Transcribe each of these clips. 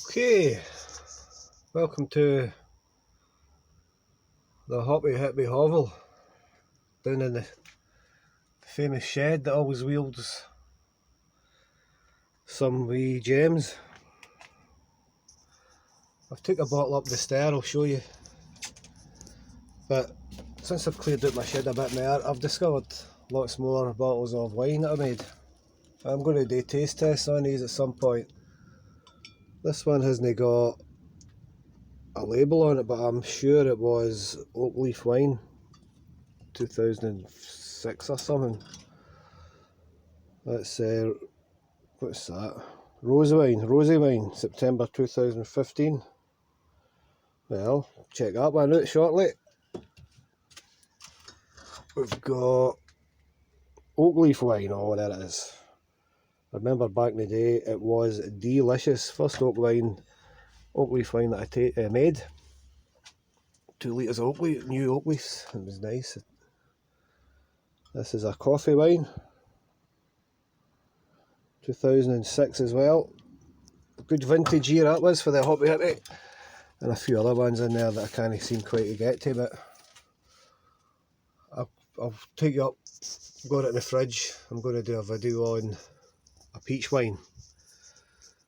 Okay, welcome to the Hoppy Hippie Hovel down in the famous shed that always wields some wee gems. I've took a bottle up the stair, I'll show you, but since I've cleared out my shed a bit more, I've discovered lots more bottles of wine that I made. I'm going to do taste tests on these at some point. This one hasn't got a label on it, but I'm sure it was oak leaf wine, 2006 or something. That's what's that? Rosy wine, September 2015. Well, check that one out shortly. We've got oak leaf wine. Oh, there it is. I remember back in the day it was delicious. First oak leaf wine that I made. 2 litres of new oak leaves. It was nice. This is a coffee wine. 2006 as well. Good vintage year that was for the Hoppy Hippie. And a few other ones in there that I can't seem quite to get to, but I'll take you up, got it in the fridge. I'm going to do a video on a peach wine.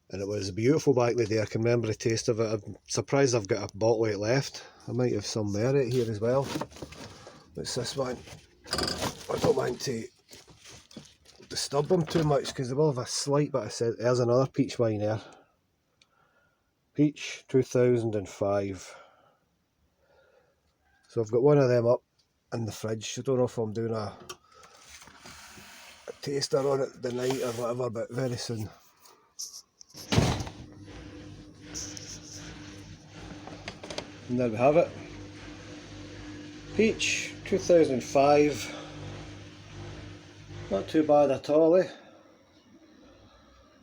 And it was beautiful back in the day. I can remember the taste of it. I'm surprised I've got a bottle of it left. I might have some merit here as well. What's this one? I don't mind to disturb them too much because they will have a slight bit of scent. There's another peach wine there. Peach 2005. So I've got one of them up in the fridge. I don't know if I'm doing a taster on it tonight or whatever, but very soon. And there we have it. Peach 2005. Not too bad at all, eh?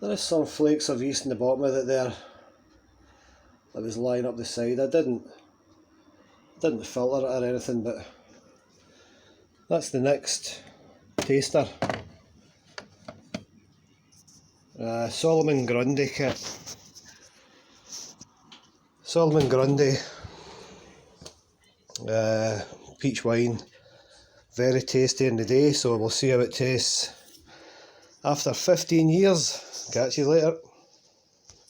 There is some flakes of yeast in the bottom of it there. That was lying up the side. I didn't filter it or anything, but that's the next taster. Solomon Grundy kit. Solomon Grundy peach wine, very tasty in the day, so we'll see how it tastes after 15 years. Catch you later.